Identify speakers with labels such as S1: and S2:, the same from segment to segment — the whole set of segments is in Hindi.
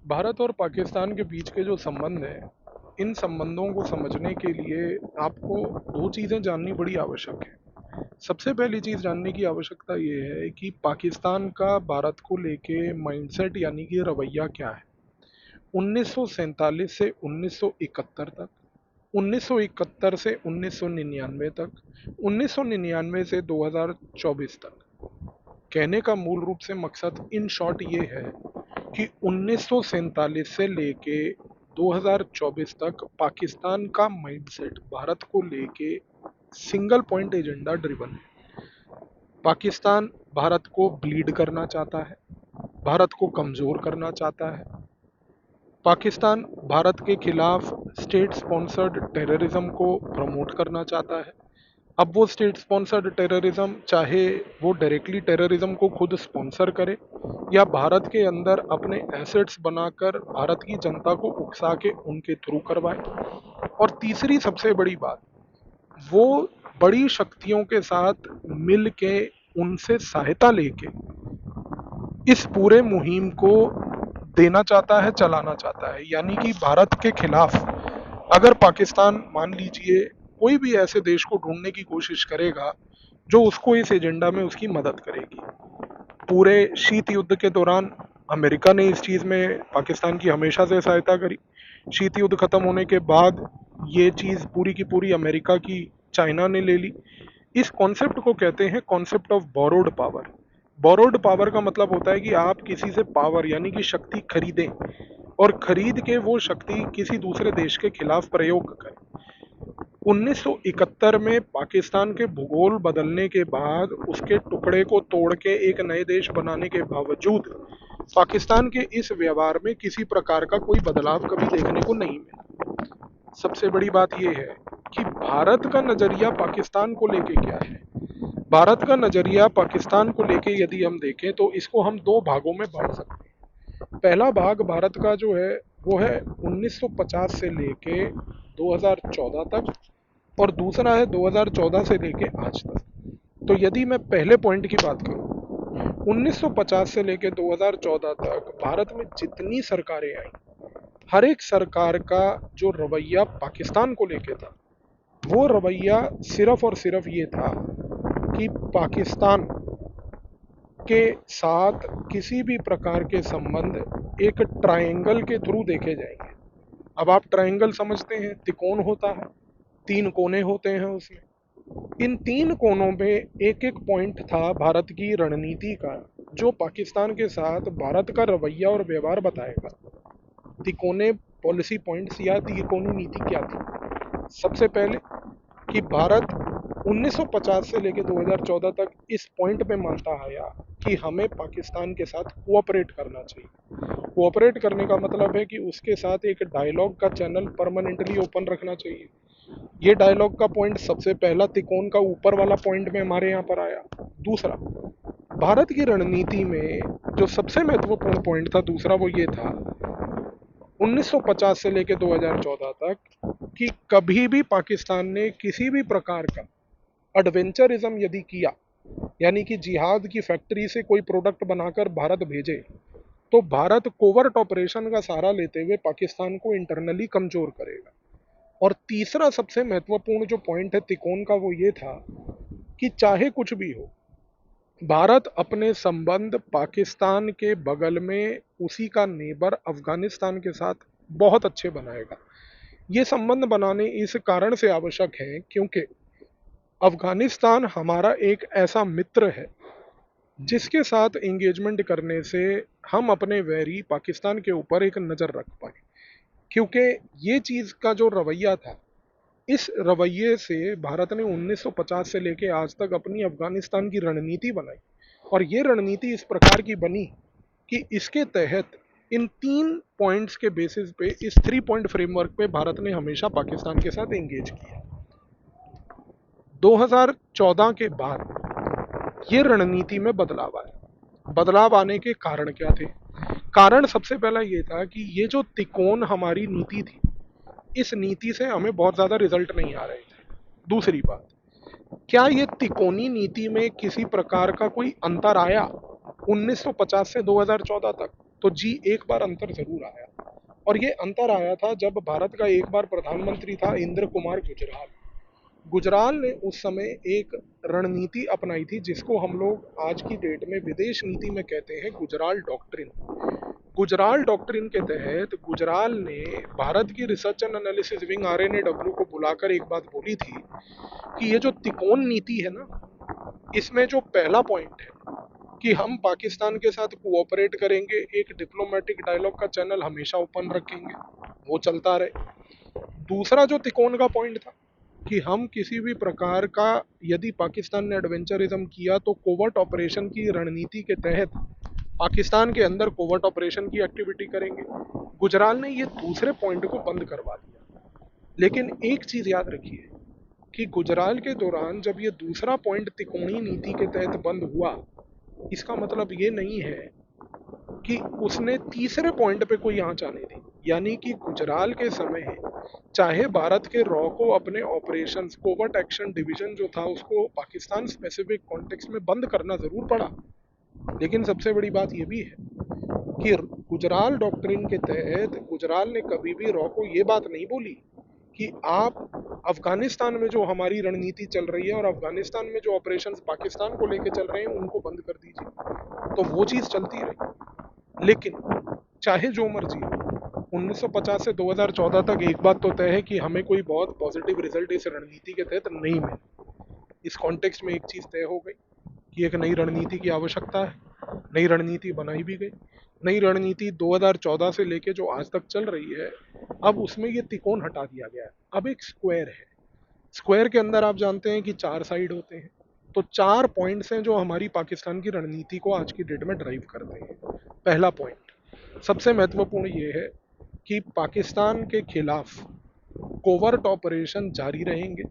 S1: भारत और पाकिस्तान के बीच के जो संबंध हैं, इन संबंधों को समझने के लिए आपको दो चीज़ें जाननी बड़ी आवश्यक है। सबसे पहली चीज़ जानने की आवश्यकता ये है कि पाकिस्तान का भारत को लेके माइंडसेट यानी कि रवैया क्या है। 1947 से 1971 तक, 1971 से 1999 तक, 1999 से 2024 तक। कहने का मूल रूप से मकसद इन शॉर्ट ये है कि 1947 से लेके 2024 तक पाकिस्तान का माइंडसेट भारत को लेके सिंगल पॉइंट एजेंडा ड्रिवन है। पाकिस्तान भारत को ब्लीड करना चाहता है, भारत को कमज़ोर करना चाहता है। पाकिस्तान भारत के खिलाफ स्टेट स्पॉन्सर्ड टेररिज्म को प्रमोट करना चाहता है। अब वो स्टेट स्पॉन्सर्ड टेररिज्म, चाहे वो डायरेक्टली टेररिज्म को खुद स्पॉन्सर करे या भारत के अंदर अपने एसेट्स बनाकर भारत की जनता को उकसा के उनके थ्रू करवाए। और तीसरी सबसे बड़ी बात, वो बड़ी शक्तियों के साथ मिल के उनसे सहायता लेके इस पूरे मुहिम को देना चाहता है, चलाना चाहता है। यानी कि भारत के खिलाफ अगर पाकिस्तान, मान लीजिए, कोई भी ऐसे देश को ढूंढने की कोशिश करेगा जो उसको इस एजेंडा में उसकी मदद करेगी। पूरे शीत युद्ध के दौरान अमेरिका ने इस चीज़ में पाकिस्तान की हमेशा से सहायता करी। शीत युद्ध खत्म होने के बाद ये चीज़ पूरी की पूरी अमेरिका की चाइना ने ले ली। इस कॉन्सेप्ट को कहते हैं concept of borrowed power. Borrowed power का मतलब होता है कि आप किसी से पावर यानी कि शक्ति खरीदें और खरीद के वो शक्ति किसी दूसरे देश के खिलाफ प्रयोग करें। 1971 में पाकिस्तान के भूगोल बदलने के बाद उसके टुकड़े को तोड़ के एक नए देश बनाने के बावजूद पाकिस्तान के इस व्यवहार में किसी प्रकार का कोई बदलाव कभी देखने को नहीं मिला। सबसे बड़ी बात यह है कि भारत का नजरिया पाकिस्तान को लेके क्या है। भारत का नजरिया पाकिस्तान को लेके यदि हम देखें तो इसको हम दो भागों में बांट सकते हैं। पहला भाग भारत का जो है वो है 1950 से लेके 2014 तक, और दूसरा है 2014 से लेके आज तक। तो यदि मैं पहले पॉइंट की बात करूं, 1950 से लेके 2014 तक भारत में जितनी सरकारें आई, हर एक सरकार का जो रवैया पाकिस्तान को लेके था, वो रवैया सिर्फ और सिर्फ ये था कि पाकिस्तान के साथ किसी भी प्रकार के संबंध एक ट्रायंगल के थ्रू देखे जाएंगे। अब आप ट्रायंगल समझते हैं, त्रिकोण होता है, तीन कोने होते हैं उसमें। इन तीन कोनों में एक एक पॉइंट था भारत की रणनीति का, जो पाकिस्तान के साथ भारत का रवैया और व्यवहार बताएगा। तिकोने पॉलिसी पॉइंट्स या तिकोनी नीति क्या थी। सबसे पहले कि भारत 1950 से लेकर 2014 तक इस पॉइंट पे मानता आया कि हमें पाकिस्तान के साथ कोऑपरेट करना चाहिए। कोऑपरेट करने का मतलब है कि उसके साथ एक डायलॉग का चैनल परमानेंटली ओपन रखना चाहिए। ये डायलॉग का पॉइंट सबसे पहला तिकोन का ऊपर वाला पॉइंट में हमारे यहाँ पर आया। दूसरा, भारत की रणनीति में जो सबसे महत्वपूर्ण पॉइंट था दूसरा, वो ये था 1950 से लेकर 2014 तक कि कभी भी पाकिस्तान ने किसी भी प्रकार का एडवेंचरिज्म यदि किया, यानी कि जिहाद की फैक्ट्री से कोई प्रोडक्ट बनाकर भारत भेजे, तो भारत कोवर्ट ऑपरेशन का सहारा लेते हुए पाकिस्तान को इंटरनली कमजोर करेगा। और तीसरा सबसे महत्वपूर्ण जो पॉइंट है तिकोन का, वो ये था कि चाहे कुछ भी हो, भारत अपने संबंध पाकिस्तान के बगल में उसी का नेबर अफगानिस्तान के साथ बहुत अच्छे बनाएगा। ये संबंध बनाने इस कारण से आवश्यक है क्योंकि अफगानिस्तान हमारा एक ऐसा मित्र है जिसके साथ एंगेजमेंट करने से हम अपने वैरी पाकिस्तान के ऊपर एक नज़र रख पाए। क्योंकि ये चीज़ का जो रवैया था, इस रवैये से भारत ने 1950 से लेके आज तक अपनी अफगानिस्तान की रणनीति बनाई। और ये रणनीति इस प्रकार की बनी कि इसके तहत इन तीन पॉइंट्स के बेसिस पे, इस थ्री पॉइंट फ्रेमवर्क पे भारत ने हमेशा पाकिस्तान के साथ एंगेज किया। 2014 के बाद ये रणनीति में बदलाव आया। बदलाव आने के कारण क्या थे? कारण सबसे पहला ये था कि ये जो तिकोन हमारी नीति थी, इस नीति से हमें बहुत ज़्यादा रिजल्ट नहीं आ रहे थे। दूसरी बात, क्या ये तिकोनी नीति में किसी प्रकार का कोई अंतर आया 1950 से 2014 तक? तो जी एक बार अंतर जरूर आया, और ये अंतर आया था जब भारत का एक बार प्रधानमंत्री था इंद्र कुमार गुजराल। गुजराल ने उस समय एक रणनीति अपनाई थी जिसको हम लोग आज की डेट में विदेश नीति में कहते हैं गुजराल डॉक्ट्रिन। गुजराल डॉक्ट्रिन के तहत गुजराल ने भारत की रिसर्च एंड एनालिसिस विंग आरएनएडब्ल्यू को बुलाकर एक बात बोली थी कि ये जो तिकोन नीति है ना, इसमें जो पहला पॉइंट है कि हम पाकिस्तान के साथ कोऑपरेट करेंगे, एक डिप्लोमेटिक डायलॉग का चैनल हमेशा ओपन रखेंगे, वो चलता रहे। दूसरा जो तिकोन का पॉइंट था कि हम किसी भी प्रकार का, यदि पाकिस्तान ने एडवेंचरिज्म किया तो कोवर्ट ऑपरेशन की रणनीति के तहत पाकिस्तान के अंदर कोवर्ट ऑपरेशन की एक्टिविटी करेंगे। गुजराल ने ये दूसरे पॉइंट को बंद करवा दिया। लेकिन एक चीज याद रखिए कि गुजराल के दौरान जब ये दूसरा पॉइंट तिकोनी नीति के तहत बंद हुआ, इसका मतलब ये नहीं है कि उसने तीसरे पॉइंट पे कोई आंच आने दी। यानी कि गुजराल के समय चाहे भारत के रॉ को अपने ऑपरेशंस कोवर्ट एक्शन डिवीजन जो था उसको पाकिस्तान स्पेसिफिक कॉन्टेक्स्ट में बंद करना जरूर पड़ा, लेकिन सबसे बड़ी बात यह भी है कि गुजराल डॉक्ट्रिन के तहत गुजराल ने कभी भी रॉ को ये बात नहीं बोली कि आप अफगानिस्तान में जो हमारी रणनीति चल रही है और अफगानिस्तान में जो ऑपरेशंस पाकिस्तान को लेकर चल रहे हैं उनको बंद कर दीजिए। तो वो चीज़ चलती रही। लेकिन चाहे जो मर्जी हो, 1950 से 2014 तक एक बात तो तय है कि हमें कोई बहुत पॉजिटिव रिजल्ट इस रणनीति के तहत नहीं मिले। इस कॉन्टेक्स्ट में एक चीज़ तय हो गई कि एक नई रणनीति की आवश्यकता है। नई रणनीति बनाई भी गई। नई रणनीति 2014 से लेके जो आज तक चल रही है, अब उसमें ये तिकोन हटा दिया गया है। अब एक स्क्वायर है। स्क्वायर के अंदर आप जानते हैं कि 4 साइड होते हैं। तो 4 पॉइंट्स हैं जो हमारी पाकिस्तान की रणनीति को आज की डेट में ड्राइव करते हैं। पहला पॉइंट सबसे महत्वपूर्ण ये है कि पाकिस्तान के खिलाफ कोवर्ट ऑपरेशन जारी रहेंगे।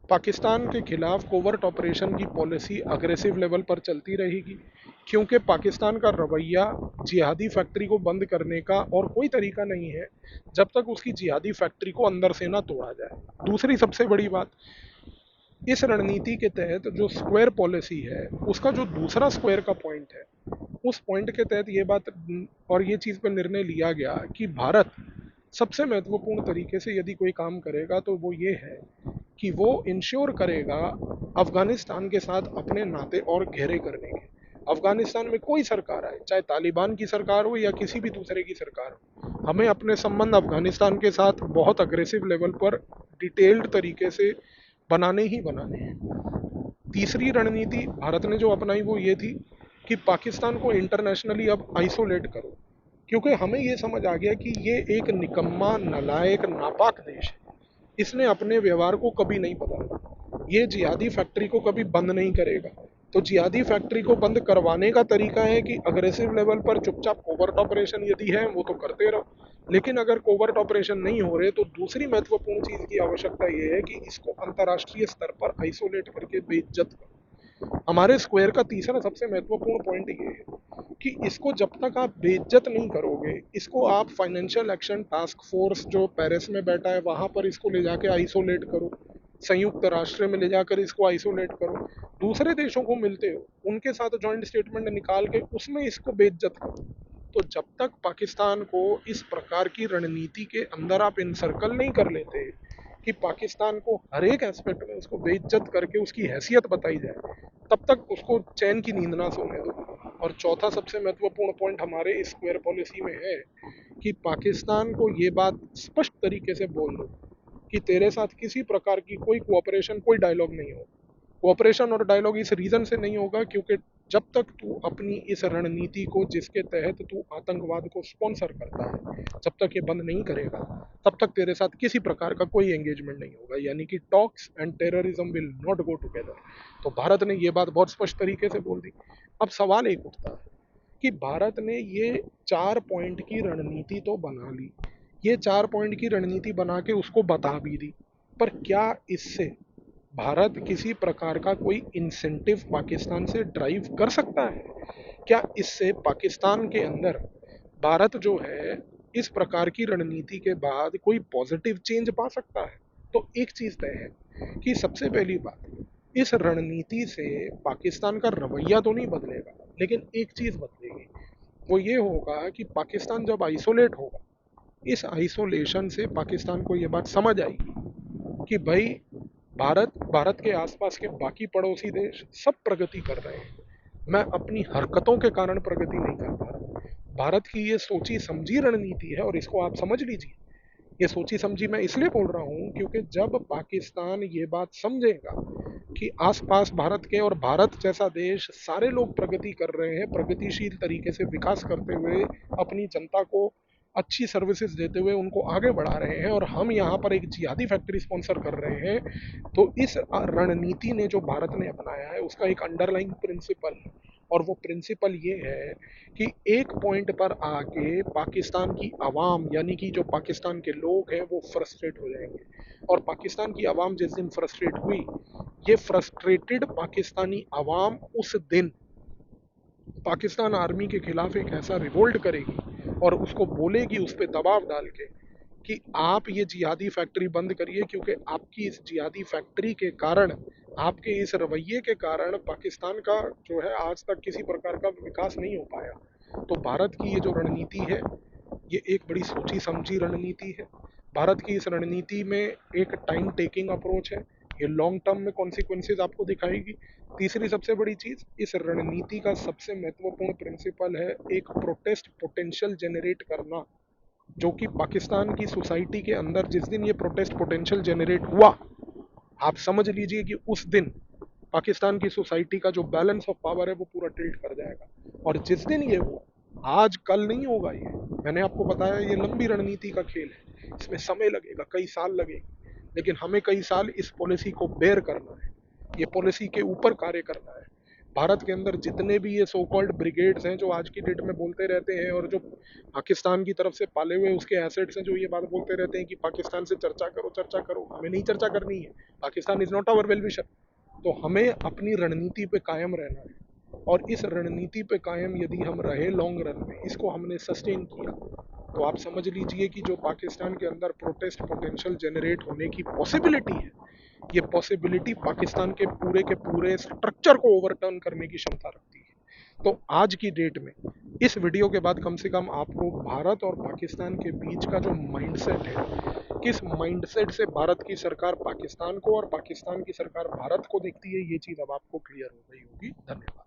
S1: पाकिस्तान के खिलाफ कोवर्ट ऑपरेशन की पॉलिसी अग्रेसिव लेवल पर चलती रहेगी, क्योंकि पाकिस्तान का रवैया जिहादी फैक्ट्री को बंद करने का और कोई तरीका नहीं है जब तक उसकी जिहादी फैक्ट्री को अंदर से ना तोड़ा जाए। दूसरी सबसे बड़ी बात, इस रणनीति के तहत जो स्क्वायर पॉलिसी है उसका जो दूसरा स्क्वायर का पॉइंट है, उस पॉइंट के तहत ये बात और ये चीज़ पर निर्णय लिया गया कि भारत सबसे महत्वपूर्ण तरीके से यदि कोई काम करेगा तो वो ये है कि वो इंश्योर करेगा अफगानिस्तान के साथ अपने नाते और गहरे करने के। अफगानिस्तान में कोई सरकार आए, चाहे तालिबान की सरकार हो या किसी भी दूसरे की सरकार हो, हमें अपने संबंध अफगानिस्तान के साथ बहुत अग्रेसिव लेवल पर डिटेल्ड तरीके से बनाने ही बनाने हैं। तीसरी रणनीति भारत ने जो अपनाई वो ये थी कि पाकिस्तान को इंटरनेशनली अब आइसोलेट करो, क्योंकि हमें ये समझ आ गया कि ये एक निकम्मा, नालायक, नापाक देश है। इसने अपने व्यवहार को कभी नहीं बदला। ये जिहादी फैक्ट्री को कभी बंद नहीं करेगा। तो जिहादी फैक्ट्री को बंद करवाने का तरीका है कि अग्रेसिव लेवल पर चुपचाप कोवर्ट ऑपरेशन यदि है वो तो करते रहो, लेकिन अगर कोवर्ट ऑपरेशन नहीं हो रहे तो दूसरी महत्वपूर्ण चीज़ की आवश्यकता ये है कि इसको अंतर्राष्ट्रीय स्तर पर आइसोलेट करके बेइज्जत करो। हमारे स्क्वायर का तीसरा सबसे महत्वपूर्ण पॉइंट ये है कि इसको जब तक आप बेइज्जत नहीं करोगे, इसको आप फाइनेंशियल एक्शन टास्क फोर्स जो पेरिस में बैठा है वहां पर इसको ले जाके आइसोलेट करो, संयुक्त राष्ट्र में ले जाकर इसको आइसोलेट करो, दूसरे देशों को मिलते हो उनके साथ जॉइंट स्टेटमेंट निकाल के उसमें इसको बेइज्जत करो। तो जब तक पाकिस्तान को इस प्रकार की रणनीति के अंदर आप इनसर्कल नहीं कर लेते कि पाकिस्तान को हर एक एस्पेक्ट में उसको बेइज्जत करके उसकी हैसियत बताई जाए, तब तक उसको चैन की नींद ना सोने दो। और चौथा सबसे महत्वपूर्ण पॉइंट हमारे इस स्क्वायर पॉलिसी में है कि पाकिस्तान को ये बात स्पष्ट तरीके से बोल दो कि तेरे साथ किसी प्रकार की कोई कोऑपरेशन, कोई डायलॉग नहीं हो। कोऑपरेशन और डायलॉग इस रीजन से नहीं होगा क्योंकि जब तक तू अपनी इस रणनीति को जिसके तहत तू आतंकवाद को स्पॉन्सर करता है, जब तक ये बंद नहीं करेगा तब तक तेरे साथ किसी प्रकार का कोई एंगेजमेंट नहीं होगा। यानी कि talks and terrorism will not go together. तो भारत ने ये बात बहुत स्पष्ट तरीके से बोल दी। अब सवाल एक उठता है कि भारत ने ये 4 पॉइंट की रणनीति तो बना ली, ये 4 पॉइंट की रणनीति बना के उसको बता भी दी, पर क्या इससे भारत किसी प्रकार का कोई इंसेंटिव पाकिस्तान से ड्राइव कर सकता है? क्या इससे पाकिस्तान के अंदर भारत जो है इस प्रकार की रणनीति के बाद कोई पॉजिटिव चेंज पा सकता है? तो एक चीज तय है कि सबसे पहली बात, इस रणनीति से पाकिस्तान का रवैया तो नहीं बदलेगा, लेकिन एक चीज बदलेगी। वो ये होगा कि पाकिस्तान जब आइसोलेट होगा, इस आइसोलेशन से पाकिस्तान को ये बात समझ आएगी कि भाई भारत के आसपास के बाकी पड़ोसी देश सब प्रगति कर रहे हैं, मैं अपनी हरकतों के कारण प्रगति नहीं कर पा रहा। भारत की ये सोची समझी रणनीति है और इसको आप समझ लीजिए। ये सोची समझी मैं इसलिए बोल रहा हूँ क्योंकि जब पाकिस्तान ये बात समझेगा कि आसपास भारत के और भारत जैसा देश सारे लोग प्रगति कर रहे हैं, प्रगतिशील तरीके से विकास करते हुए अपनी जनता को अच्छी सर्विसेज देते हुए उनको आगे बढ़ा रहे हैं, और हम यहाँ पर एक जिहादी फैक्ट्री स्पॉन्सर कर रहे हैं, तो इस रणनीति ने जो भारत ने अपनाया है उसका एक अंडरलाइंग प्रिंसिपल है, और वो प्रिंसिपल ये है कि एक पॉइंट पर आके पाकिस्तान की आवाम यानी कि जो पाकिस्तान के लोग हैं वो फ्रस्ट्रेट हो जाएंगे, और पाकिस्तान की आवाम जिस दिन फ्रस्ट्रेट हुई, ये फ्रस्ट्रेटेड पाकिस्तानी आवाम उस दिन पाकिस्तान आर्मी के खिलाफ एक ऐसा रिवोल्ट करेगी और उसको बोलेगी, उस पर दबाव डाल के कि आप ये जिहादी फैक्ट्री बंद करिए, क्योंकि आपकी इस जिहादी फैक्ट्री के कारण, आपके इस रवैये के कारण पाकिस्तान का जो है आज तक किसी प्रकार का विकास नहीं हो पाया। तो भारत की ये जो रणनीति है, ये एक बड़ी सोची समझी रणनीति है। भारत की इस रणनीति में एक टाइम टेकिंग अप्रोच है, ये लॉन्ग टर्म में कॉन्सिक्वेंसेज आपको दिखाएगी। तीसरी सबसे बड़ी चीज, इस रणनीति का सबसे महत्वपूर्ण प्रिंसिपल है एक प्रोटेस्ट पोटेंशियल जनरेट करना, जो कि पाकिस्तान की सोसाइटी के अंदर जिस दिन ये प्रोटेस्ट पोटेंशियल जनरेट हुआ, आप समझ लीजिए कि उस दिन पाकिस्तान की सोसाइटी का जो बैलेंस ऑफ पावर है वो पूरा टिल्ट कर जाएगा। और जिस दिन ये हुआ, आज कल नहीं होगा ये, मैंने आपको बताया ये लंबी रणनीति का खेल है, इसमें समय लगेगा, कई साल लगेगी, लेकिन हमें कई साल इस पॉलिसी को बेयर करना है, ये पॉलिसी के ऊपर कार्य करना है। भारत के अंदर जितने भी ये सो कॉल्ड ब्रिगेड्स हैं जो आज की डेट में बोलते रहते हैं, और जो पाकिस्तान की तरफ से पाले हुए उसके एसेट्स हैं जो ये बात बोलते रहते हैं कि पाकिस्तान से चर्चा करो चर्चा करो, हमें नहीं चर्चा करनी है, Pakistan is not our well wisher. तो हमें अपनी रणनीति पे कायम रहना है, और इस रणनीति पे कायम यदि हम रहे लॉन्ग रन में, इसको हमने सस्टेन किया, तो आप समझ लीजिए कि जो पाकिस्तान के अंदर प्रोटेस्ट पोटेंशियल जनरेट होने की पॉसिबिलिटी है, ये पॉसिबिलिटी पाकिस्तान के पूरे स्ट्रक्चर को ओवरटर्न करने की क्षमता रखती है। तो आज की डेट में इस वीडियो के बाद कम से कम आपको भारत और पाकिस्तान के बीच का जो माइंडसेट है, किस माइंडसेट से भारत की सरकार पाकिस्तान को और पाकिस्तान की सरकार भारत को देखती है, ये चीज़ अब आपको क्लियर हो गई होगी। धन्यवाद।